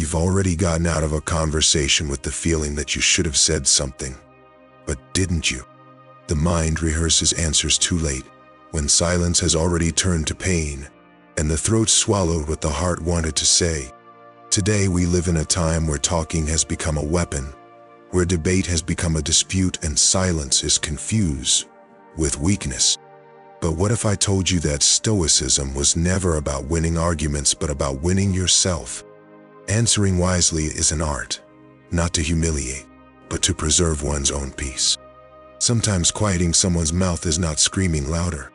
You've already gotten out of a conversation with the feeling that you should have said something, but didn't you? The mind rehearses answers too late, when silence has already turned to pain, and the throat swallowed what the heart wanted to say. Today we live in a time where talking has become a weapon, where debate has become a dispute and silence is confused with weakness. But what if I told you that Stoicism was never about winning arguments but about winning yourself? Answering wisely is an art, not to humiliate, but to preserve one's own peace. Sometimes quieting someone's mouth is not screaming louder.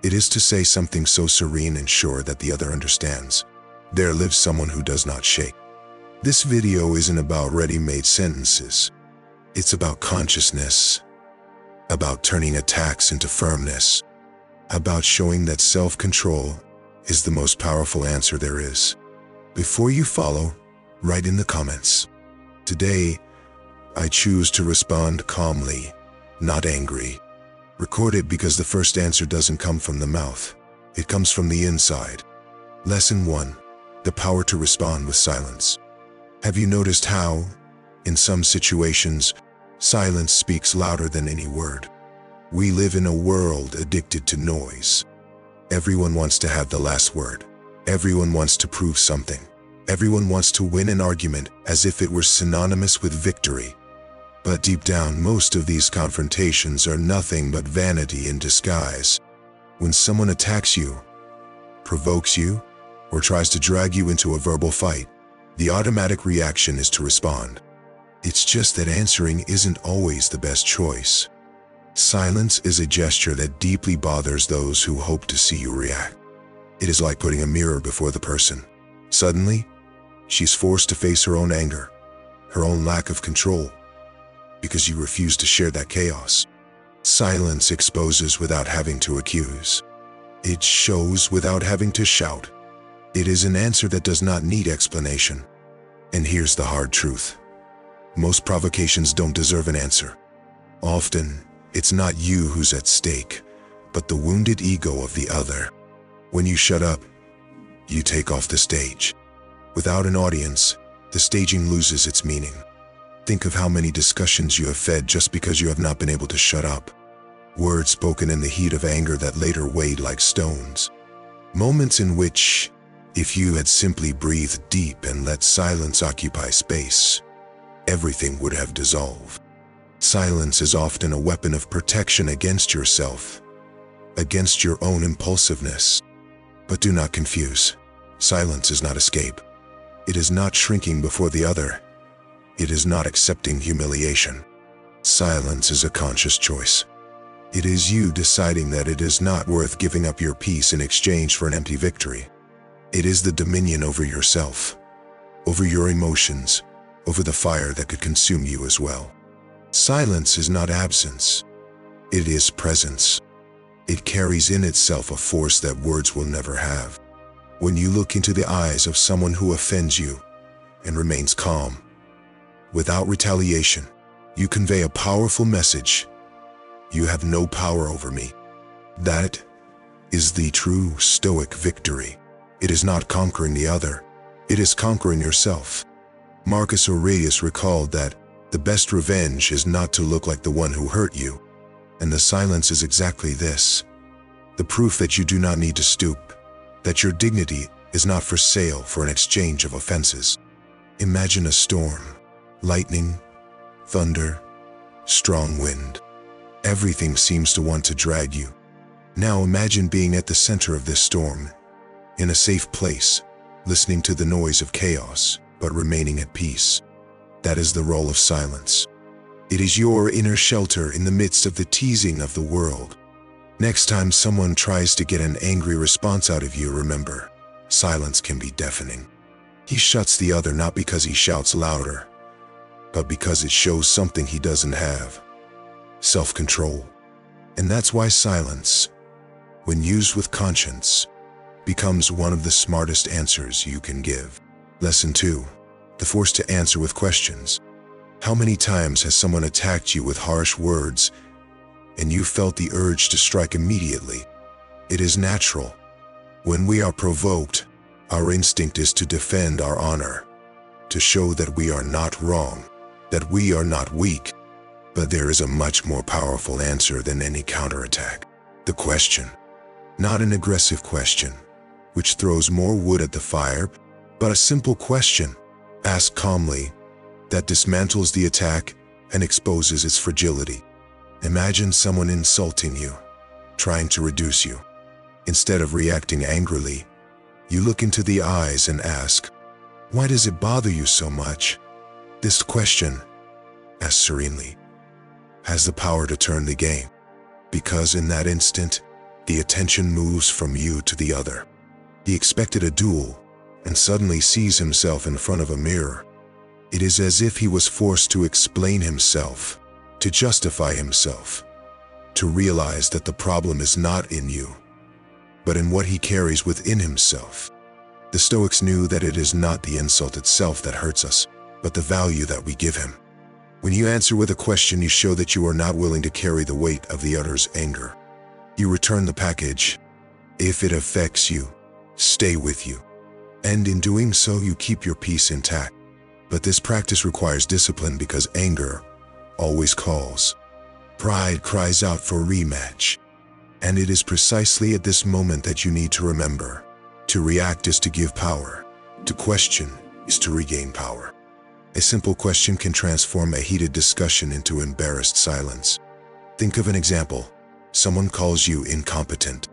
It is to say something so serene and sure that the other understands. There lives someone who does not shake. This video isn't about ready-made sentences. It's about consciousness, about turning attacks into firmness, about showing that self-control is the most powerful answer there is. Before you follow, write in the comments. Today, I choose to respond calmly, not angry. Record it because the first answer doesn't come from the mouth. It comes from the inside. Lesson 1. The power to respond with silence. Have you noticed how, in some situations, silence speaks louder than any word? We live in a world addicted to noise. Everyone wants to have the last word. Everyone wants to prove something. Everyone wants to win an argument as if it were synonymous with victory. But deep down, most of these confrontations are nothing but vanity in disguise. When someone attacks you, provokes you, or tries to drag you into a verbal fight, the automatic reaction is to respond. It's just that answering isn't always the best choice. Silence is a gesture that deeply bothers those who hope to see you react. It is like putting a mirror before the person. Suddenly, she's forced to face her own anger, her own lack of control, because you refuse to share that chaos. Silence exposes without having to accuse. It shows without having to shout. It is an answer that does not need explanation. And here's the hard truth. Most provocations don't deserve an answer. Often, it's not you who's at stake, but the wounded ego of the other. When you shut up, you take off the stage. Without an audience, the staging loses its meaning. Think of how many discussions you have fed just because you have not been able to shut up. Words spoken in the heat of anger that later weighed like stones. Moments in which, if you had simply breathed deep and let silence occupy space, everything would have dissolved. Silence is often a weapon of protection against yourself, against your own impulsiveness. But do not confuse. Silence is not escape. It is not shrinking before the other. It is not accepting humiliation. Silence is a conscious choice. It is you deciding that it is not worth giving up your peace in exchange for an empty victory. It is the dominion over yourself, over your emotions, over the fire that could consume you as well. Silence is not absence. It is presence. It carries in itself a force that words will never have. When you look into the eyes of someone who offends you and remains calm, without retaliation, you convey a powerful message. You have no power over me. That is the true Stoic victory. It is not conquering the other. It is conquering yourself. Marcus Aurelius recalled that the best revenge is not to look like the one who hurt you. And the silence is exactly this. The proof that you do not need to stoop, that your dignity is not for sale for an exchange of offenses. Imagine a storm, lightning, thunder, strong wind. Everything seems to want to drag you. Now imagine being at the center of this storm, in a safe place, listening to the noise of chaos, but remaining at peace. That is the role of silence. It is your inner shelter in the midst of the teasing of the world. Next time someone tries to get an angry response out of you, remember, silence can be deafening. He shuts the other not because he shouts louder, but because it shows something he doesn't have: self-control. And that's why silence, when used with conscience, becomes one of the smartest answers you can give. Lesson 2. The force to answer with questions. How many times has someone attacked you with harsh words and you felt the urge to strike immediately? It is natural. When we are provoked, our instinct is to defend our honor. to show that we are not wrong, that we are not weak. But there is a much more powerful answer than any counterattack. The question. Not an aggressive question, which throws more wood at the fire, but a simple question, asked calmly, that dismantles the attack and exposes its fragility. Imagine someone insulting you, trying to reduce you. Instead of reacting angrily, you look into the eyes and ask, "Why does it bother you so much?" This question, asked serenely, has the power to turn the game, because in that instant, the attention moves from you to the other. He expected a duel and suddenly sees himself in front of a mirror. It is as if he was forced to explain himself, to justify himself, to realize that the problem is not in you, but in what he carries within himself. The Stoics knew that it is not the insult itself that hurts us, but the value that we give him. When you answer with a question, you show that you are not willing to carry the weight of the other's anger. You return the package. If it affects you, stay with you. And in doing so, you keep your peace intact. But this practice requires discipline because anger always calls. Pride cries out for rematch. And it is precisely at this moment that you need to remember. To react is to give power. To question is to regain power. A simple question can transform a heated discussion into embarrassed silence. Think of an example. Someone calls you incompetent.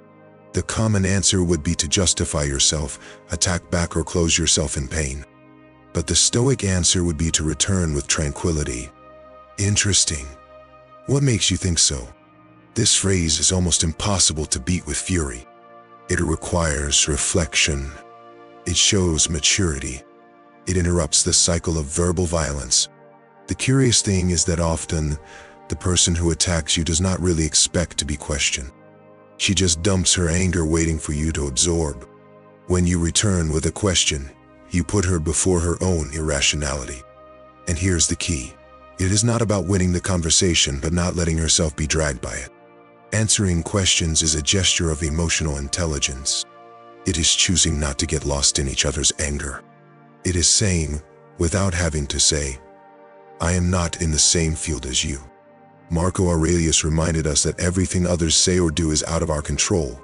The common answer would be to justify yourself, attack back, or close yourself in pain. But the Stoic answer would be to return with tranquility. Interesting. What makes you think so? This phrase is almost impossible to beat with fury. It requires reflection. It shows maturity. It interrupts the cycle of verbal violence. The curious thing is that often, the person who attacks you does not really expect to be questioned. She just dumps her anger waiting for you to absorb. When you return with a question, you put her before her own irrationality. And here's the key. It is not about winning the conversation but not letting herself be dragged by it. Answering questions is a gesture of emotional intelligence. It is choosing not to get lost in each other's anger. It is saying, without having to say, "I am not in the same field as you." Marco Aurelius reminded us that everything others say or do is out of our control,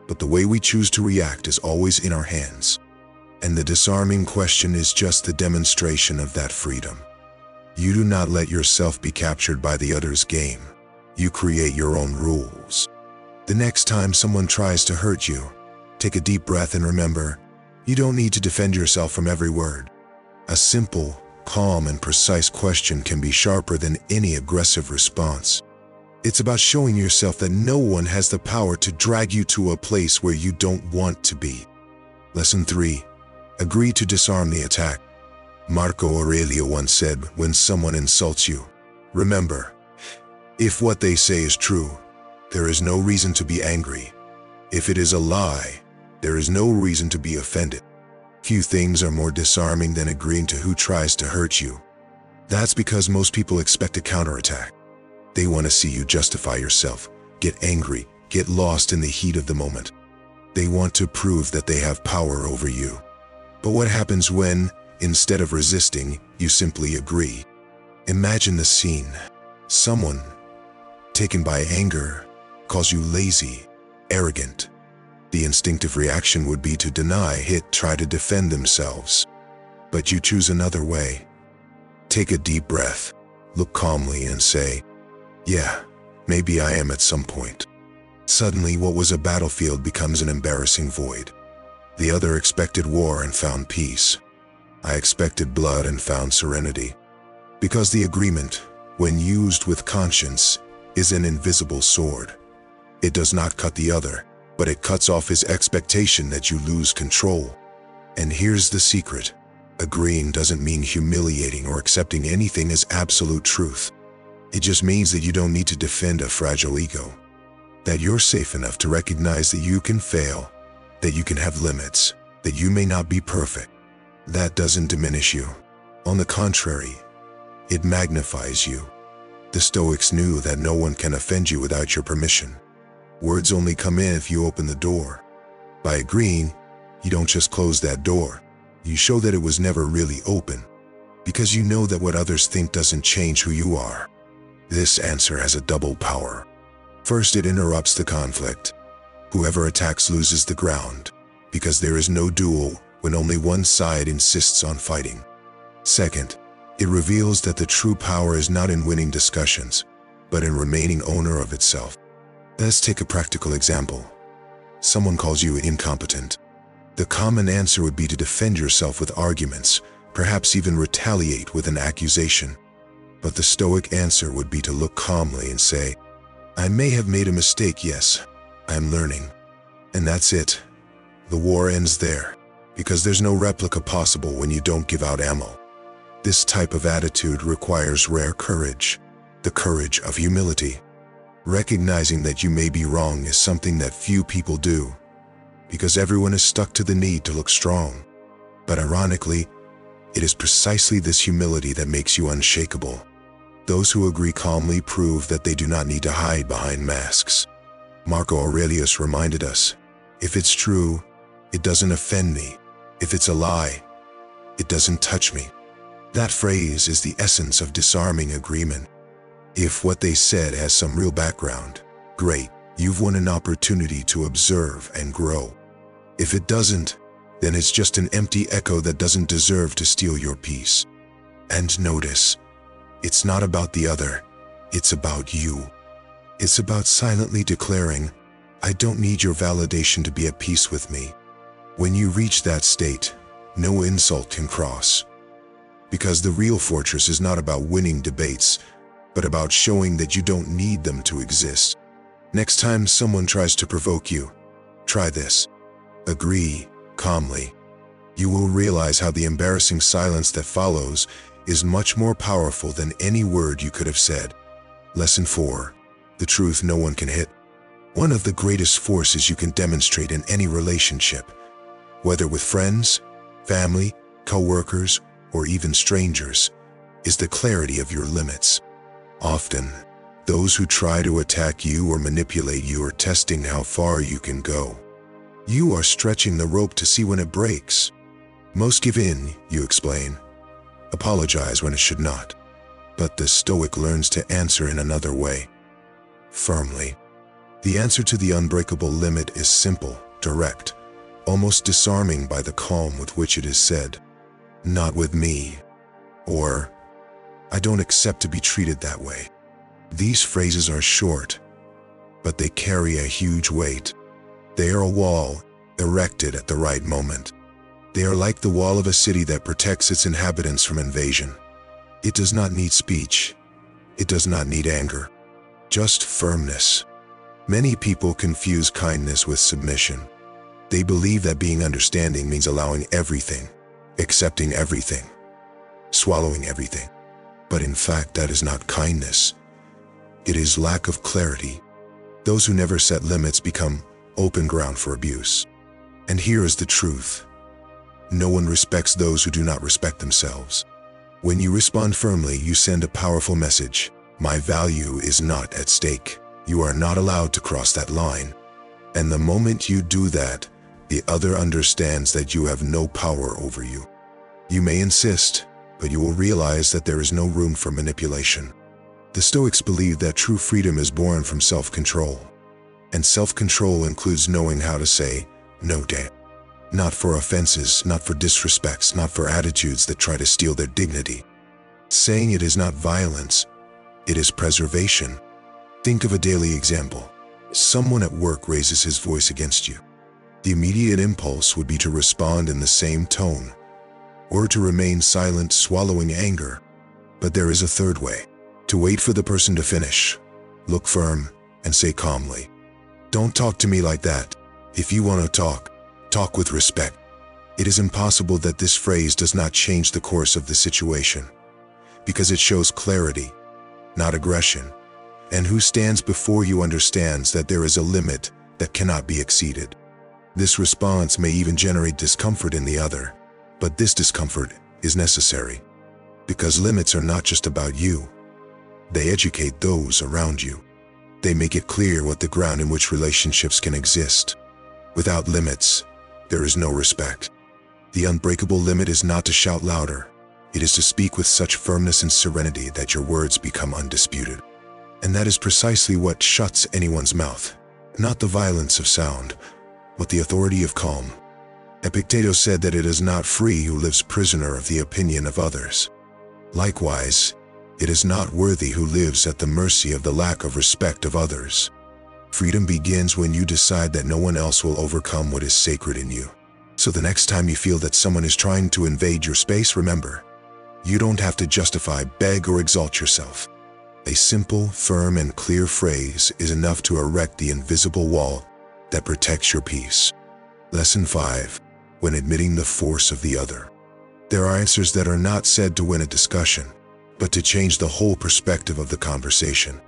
but the way we choose to react is always in our hands. And the disarming question is just the demonstration of that freedom. You do not let yourself be captured by the other's game. You create your own rules. The next time someone tries to hurt you, take a deep breath and remember, you don't need to defend yourself from every word. A simple, calm, and precise question can be sharper than any aggressive response. It's about showing yourself that no one has the power to drag you to a place where you don't want to be. Lesson 3. Agree to disarm the attack. Marco Aurelius once said, when someone insults you, remember, if what they say is true, there is no reason to be angry. If it is a lie, there is no reason to be offended. Few things are more disarming than agreeing to who tries to hurt you. That's because most people expect a counterattack. They want to see you justify yourself, get angry, get lost in the heat of the moment. They want to prove that they have power over you. But what happens when, instead of resisting, you simply agree? Imagine the scene. Someone, taken by anger, calls you lazy, arrogant. The instinctive reaction would be to deny it, try to defend themselves. But you choose another way. Take a deep breath, look calmly and say, yeah, maybe I am at some point. Suddenly what was a battlefield becomes an embarrassing void. The other expected war and found peace. I expected blood and found serenity. Because the agreement, when used with conscience, is an invisible sword. It does not cut the other, but it cuts off his expectation that you lose control. And here's the secret. Agreeing doesn't mean humiliating or accepting anything as absolute truth. It just means that you don't need to defend a fragile ego. That you're safe enough to recognize that you can fail, that you can have limits, that you may not be perfect. That doesn't diminish you. On the contrary, it magnifies you. The Stoics knew that no one can offend you without your permission. Words only come in if you open the door. By agreeing, you don't just close that door. You show that it was never really open, because you know that what others think doesn't change who you are. This answer has a double power. First, it interrupts the conflict. Whoever attacks loses the ground, because there is no duel when only one side insists on fighting. Second, it reveals that the true power is not in winning discussions, but in remaining owner of itself. Let's take a practical example. Someone calls you incompetent. The common answer would be to defend yourself with arguments, perhaps even retaliate with an accusation. But the Stoic answer would be to look calmly and say, I may have made a mistake, yes, I am learning. And that's it. The war ends there, because there's no replica possible when you don't give out ammo. This type of attitude requires rare courage, the courage of humility. Recognizing that you may be wrong is something that few people do, because everyone is stuck to the need to look strong. But ironically, it is precisely this humility that makes you unshakable. Those who agree calmly prove that they do not need to hide behind masks. Marco Aurelius reminded us, if it's true, it doesn't offend me. If it's a lie, it doesn't touch me. That phrase is the essence of disarming agreement. If what they said has some real background, great, you've won an opportunity to observe and grow. If it doesn't, then it's just an empty echo that doesn't deserve to steal your peace. And notice, it's not about the other, it's about you. It's about silently declaring, I don't need your validation to be at peace with me. When you reach that state, no insult can cross. Because the real fortress is not about winning debates, but about showing that you don't need them to exist. Next time someone tries to provoke you, try this. Agree calmly. You will realize how the embarrassing silence that follows is much more powerful than any word you could have said. Lesson 4. The truth no one can hit. One of the greatest forces you can demonstrate in any relationship, whether with friends, family, co-workers, or even strangers, is the clarity of your limits. Often, those who try to attack you or manipulate you are testing how far you can go. You are stretching the rope to see when it breaks. Most give in, you explain. Apologize when it should not. But the Stoic learns to answer in another way. Firmly. The answer to the unbreakable limit is simple, direct, almost disarming by the calm with which it is said. Not with me. Or, I don't accept to be treated that way. These phrases are short, but they carry a huge weight. They are a wall, erected at the right moment. They are like the wall of a city that protects its inhabitants from invasion. It does not need speech. It does not need anger. Just firmness. Many people confuse kindness with submission. They believe that being understanding means allowing everything, accepting everything, swallowing everything. But in fact, that is not kindness. It is lack of clarity. Those who never set limits become open ground for abuse. And here is the truth. No one respects those who do not respect themselves. When you respond firmly, you send a powerful message. My value is not at stake. You are not allowed to cross that line. And the moment you do that, the other understands that you have no power over you. You may insist, but you will realize that there is no room for manipulation. The Stoics believe that true freedom is born from self-control. And self-control includes knowing how to say, no, damn. Not for offenses, not for disrespects, not for attitudes that try to steal their dignity. Saying it is not violence, it is preservation. Think of a daily example. Someone at work raises his voice against you. The immediate impulse would be to respond in the same tone, or to remain silent, swallowing anger. But there is a third way. To wait for the person to finish. Look firm and say calmly, don't talk to me like that. If you want to talk, talk with respect. It is impossible that this phrase does not change the course of the situation, because it shows clarity, not aggression. And who stands before you understands that there is a limit that cannot be exceeded. This response may even generate discomfort in the other, but this discomfort is necessary, because limits are not just about you. They educate those around you. They make it clear what the ground in which relationships can exist. Without limits, there is no respect. The unbreakable limit is not to shout louder. It is to speak with such firmness and serenity that your words become undisputed. And that is precisely what shuts anyone's mouth. Not the violence of sound, but the authority of calm. Epictetus said that it is not free who lives prisoner of the opinion of others. Likewise, it is not worthy who lives at the mercy of the lack of respect of others. Freedom begins when you decide that no one else will overcome what is sacred in you. So the next time you feel that someone is trying to invade your space, remember, you don't have to justify, beg, or exalt yourself. A simple, firm, and clear phrase is enough to erect the invisible wall that protects your peace. Lesson 5. When admitting the force of the other. There are answers that are not said to win a discussion, but to change the whole perspective of the conversation.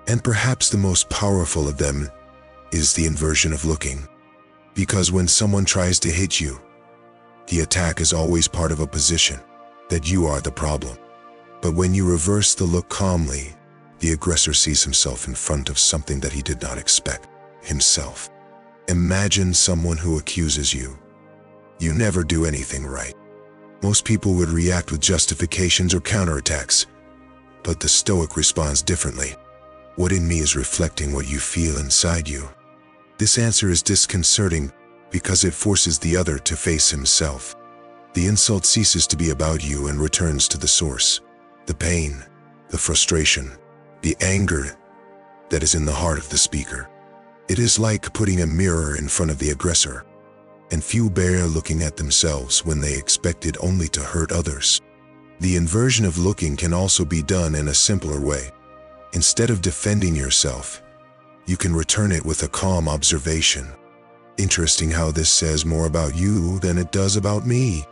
And perhaps the most powerful of them is the inversion of looking. Because when someone tries to hit you, the attack is always part of a position that you are the problem. But when you reverse the look calmly, the aggressor sees himself in front of something that he did not expect, himself. Imagine someone who accuses you. You never do anything right. Most people would react with justifications or counterattacks, but the Stoic responds differently. What in me is reflecting what you feel inside you? This answer is disconcerting because it forces the other to face himself. The insult ceases to be about you and returns to the source, the pain, the frustration, the anger that is in the heart of the speaker. It is like putting a mirror in front of the aggressor, and few bear looking at themselves when they expected only to hurt others. The inversion of looking can also be done in a simpler way. Instead of defending yourself, you can return it with a calm observation. Interesting how this says more about you than it does about me.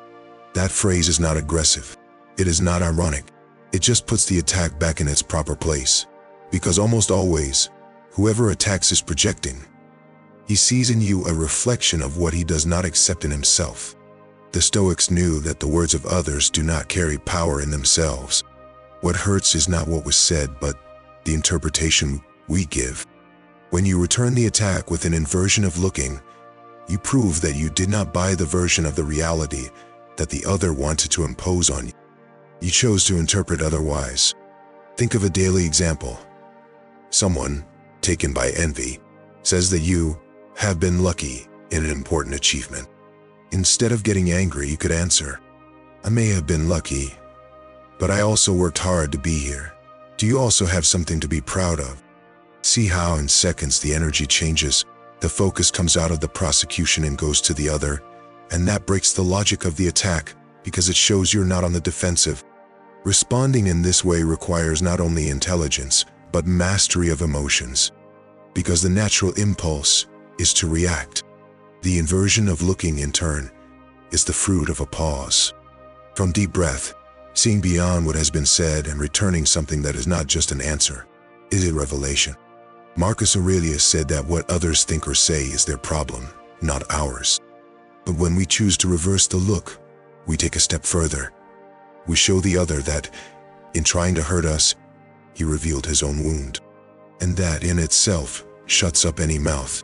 That phrase is not aggressive. It is not ironic. It just puts the attack back in its proper place. Because almost always, whoever attacks is projecting. He sees in you a reflection of what he does not accept in himself. The Stoics knew that the words of others do not carry power in themselves. What hurts is not what was said, but the interpretation we give. When you return the attack with an inversion of looking, you prove that you did not buy the version of the reality that the other wanted to impose on you. You chose to interpret otherwise. Think of a daily example. Someone, taken by envy, says that you have been lucky in an important achievement. Instead of getting angry, you could answer, I may have been lucky, but I also worked hard to be here. Do you also have something to be proud of? See how in seconds the energy changes, the focus comes out of the prosecution and goes to the other, and that breaks the logic of the attack because it shows you're not on the defensive. Responding in this way requires not only intelligence, but mastery of emotions, because the natural impulse is to react. The inversion of looking, in turn, is the fruit of a pause. From deep breath, seeing beyond what has been said and returning something that is not just an answer, is a revelation. Marcus Aurelius said that what others think or say is their problem, not ours. But when we choose to reverse the look, we take a step further. We show the other that, in trying to hurt us, he revealed his own wound. And that in itself shuts up any mouth.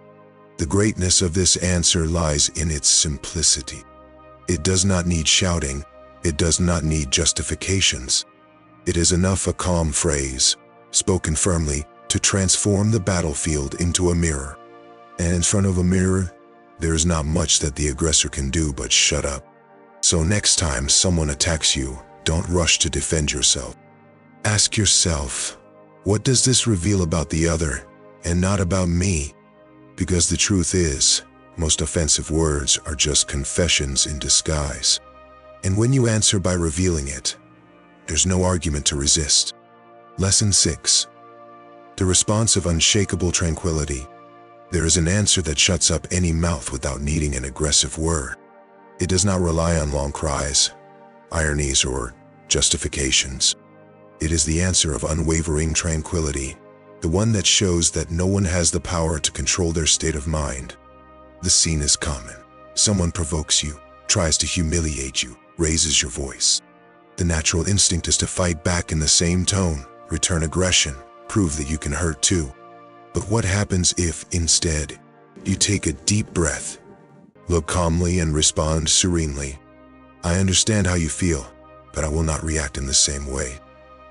The greatness of this answer lies in its simplicity. It does not need shouting. It does not need justifications. It is enough a calm phrase, spoken firmly, to transform the battlefield into a mirror. And in front of a mirror, there is not much that the aggressor can do but shut up. So next time someone attacks you, don't rush to defend yourself. Ask yourself, what does this reveal about the other and not about me? Because the truth is, most offensive words are just confessions in disguise. And when you answer by revealing it, there's no argument to resist. Lesson 6. The response of unshakable tranquility. There is an answer that shuts up any mouth without needing an aggressive word. It does not rely on long cries, ironies, or justifications. It is the answer of unwavering tranquility, the one that shows that no one has the power to control their state of mind. The scene is common. Someone provokes you, tries to humiliate you, raises your voice. The natural instinct is to fight back in the same tone, return aggression, prove that you can hurt too. But what happens if, instead, you take a deep breath, look calmly and respond serenely? I understand how you feel, but I will not react in the same way.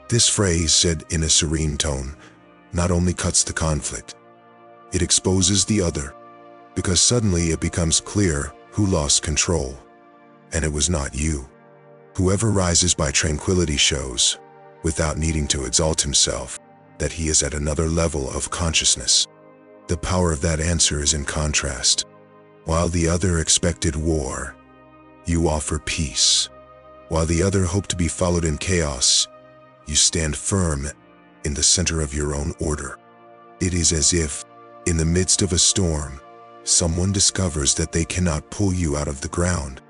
This phrase, said in a serene tone, not only cuts the conflict, it exposes the other, because suddenly it becomes clear who lost control, and it was not you. Whoever rises by tranquility shows, without needing to exalt himself, that he is at another level of consciousness. The power of that answer is in contrast. While the other expected war, you offer peace. While the other hoped to be followed in chaos, you stand firm in the center of your own order. It is as if, in the midst of a storm, someone discovers that they cannot pull you out of the ground.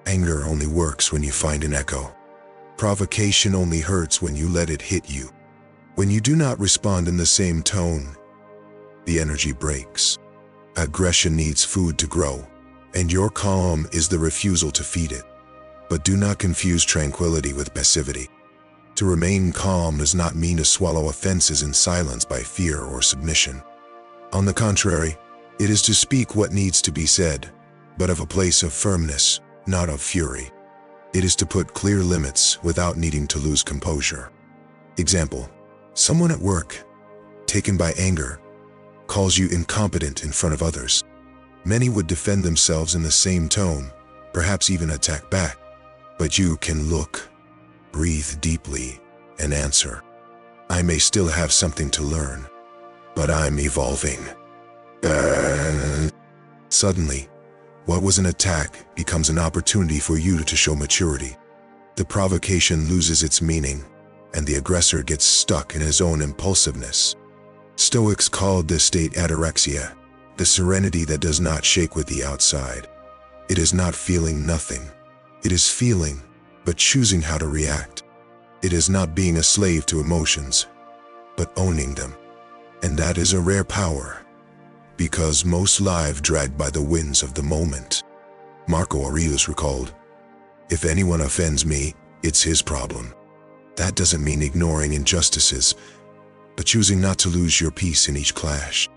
Anger only works when you find an echo. Provocation only hurts when you let it hit you. When you do not respond in the same tone, the energy breaks. Aggression needs food to grow, and your calm is the refusal to feed it. But do not confuse tranquility with passivity. To remain calm does not mean to swallow offenses in silence by fear or submission. On the contrary, it is to speak what needs to be said, but of a place of firmness, not of fury. It is to put clear limits without needing to lose composure. Example: someone at work, taken by anger, calls you incompetent in front of others. Many would defend themselves in the same tone, perhaps even attack back. But you can look, breathe deeply, and answer, I may still have something to learn, but I'm evolving. Suddenly, what was an attack becomes an opportunity for you to show maturity. The provocation loses its meaning, and the aggressor gets stuck in his own impulsiveness. Stoics called this state ataraxia, the serenity that does not shake with the outside. It is not feeling nothing. It is feeling, but choosing how to react. It is not being a slave to emotions, but owning them. And that is a rare power, because most live dragged by the winds of the moment. Marco Aurelius recalled, if anyone offends me, it's his problem. That doesn't mean ignoring injustices, but choosing not to lose your peace in each clash.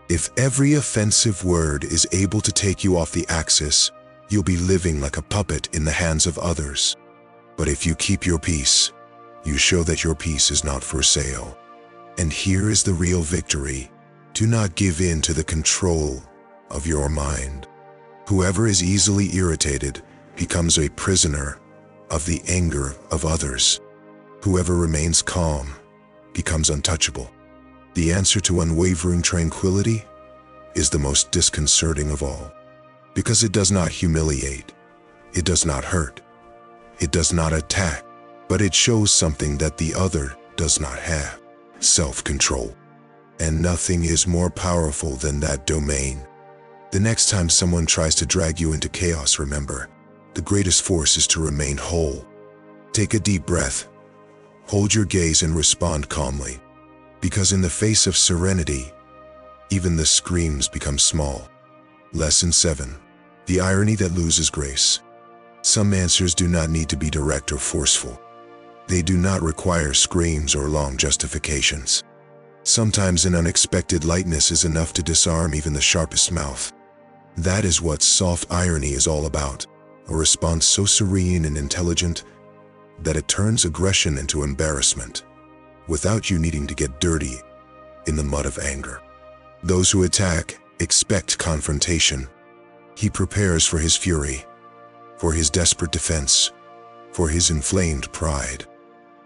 If every offensive word is able to take you off the axis, you'll be living like a puppet in the hands of others. But if you keep your peace, you show that your peace is not for sale. And here is the real victory. Do not give in to the control of your mind. Whoever is easily irritated becomes a prisoner of the anger of others. Whoever remains calm becomes untouchable. The answer to unwavering tranquility is the most disconcerting of all, because it does not humiliate, it does not hurt, it does not attack, but it shows something that the other does not have: self-control. And nothing is more powerful than that domain. The next time someone tries to drag you into chaos, remember, the greatest force is to remain whole. Take a deep breath, hold your gaze and respond calmly, because in the face of serenity, even the screams become small. Lesson 7. The irony that loses grace. Some answers do not need to be direct or forceful. They do not require screams or long justifications. Sometimes an unexpected lightness is enough to disarm even the sharpest mouth. That is what soft irony is all about, a response so serene and intelligent that it turns aggression into embarrassment, without you needing to get dirty in the mud of anger. Those who attack expect confrontation. He prepares for his fury, for his desperate defense, for his inflamed pride.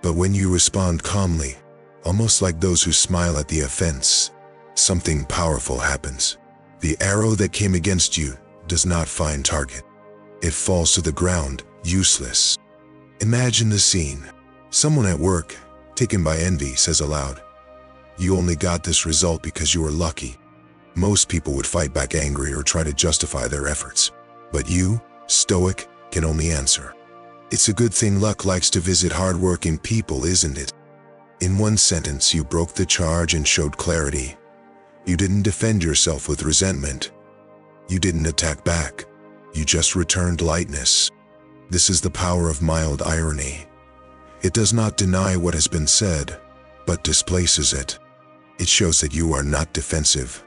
But when you respond calmly, almost like those who smile at the offense, something powerful happens. The arrow that came against you does not find target. It falls to the ground, useless. Imagine the scene. Someone at work, taken by envy, says aloud, "You only got this result because you were lucky." Most people would fight back angry or try to justify their efforts. But you, Stoic, can only answer, "It's a good thing luck likes to visit hardworking people, isn't it?" In one sentence, you broke the charge and showed clarity. You didn't defend yourself with resentment. You didn't attack back. You just returned lightness. This is the power of mild irony. It does not deny what has been said, but displaces it. It shows that you are not defensive,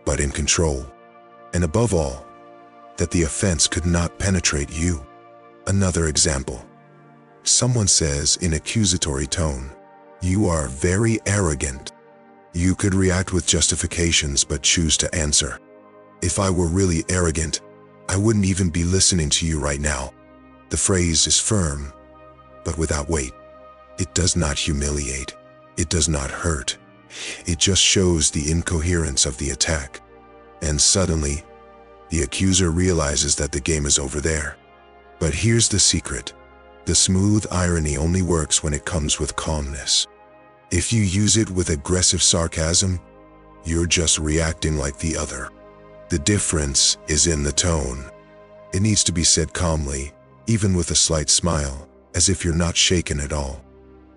but in control. And above all, that the offense could not penetrate you. Another example. Someone says in accusatory tone, "You are very arrogant." You could react with justifications but choose to answer, "If I were really arrogant, I wouldn't even be listening to you right now." The phrase is firm, but without weight. It does not humiliate. It does not hurt. It just shows the incoherence of the attack. And suddenly, the accuser realizes that the game is over there. But here's the secret. The smooth irony only works when it comes with calmness. If you use it with aggressive sarcasm, you're just reacting like the other. The difference is in the tone. It needs to be said calmly, even with a slight smile, as if you're not shaken at all.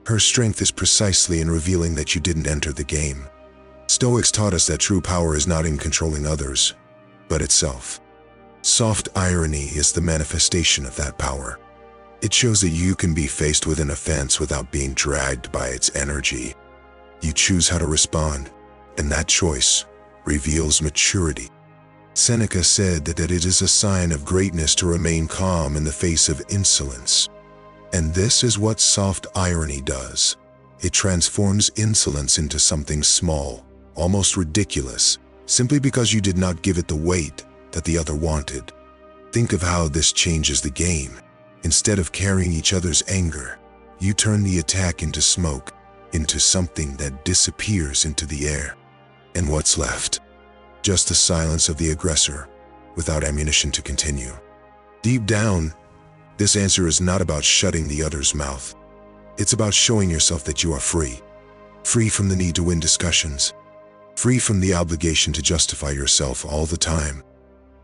Her strength is precisely in revealing that you didn't enter the game. Stoics taught us that true power is not in controlling others, but itself. Soft irony is the manifestation of that power. It shows that you can be faced with an offense without being dragged by its energy. You choose how to respond, and that choice reveals maturity. Seneca said that it is a sign of greatness to remain calm in the face of insolence. And this is what soft irony does. It transforms insolence into something small, almost ridiculous, simply because you did not give it the weight that the other wanted. Think of how this changes the game. Instead of carrying each other's anger, you turn the attack into smoke, into something that disappears into the air. And what's left? Just the silence of the aggressor, without ammunition to continue. Deep down, this answer is not about shutting the other's mouth. It's about showing yourself that you are free. Free from the need to win discussions. Free from the obligation to justify yourself all the time.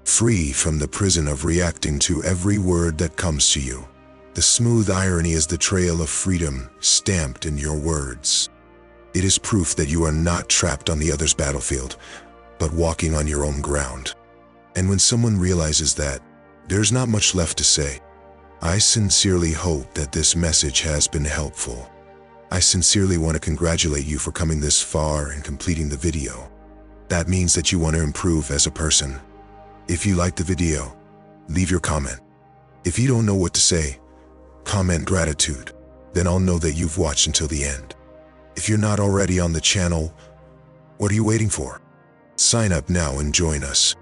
Free from the prison of reacting to every word that comes to you. The smooth irony is the trail of freedom stamped in your words. It is proof that you are not trapped on the other's battlefield, but walking on your own ground. And when someone realizes that, there's not much left to say. I sincerely hope that this message has been helpful. I sincerely want to congratulate you for coming this far and completing the video. That means that you want to improve as a person. If you liked the video, leave your comment. If you don't know what to say, comment gratitude. Then I'll know that you've watched until the end. If you're not already on the channel, what are you waiting for? Sign up now and join us.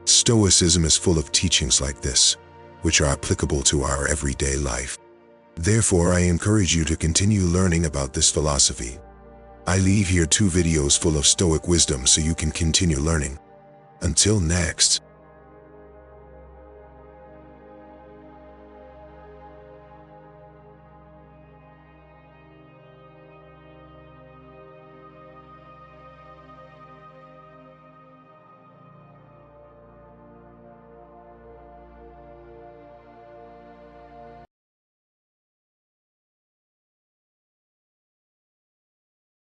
Stoicism is full of teachings like this, which are applicable to our everyday life. Therefore, I encourage you to continue learning about this philosophy. I leave here 2 videos full of Stoic wisdom so you can continue learning. Until next.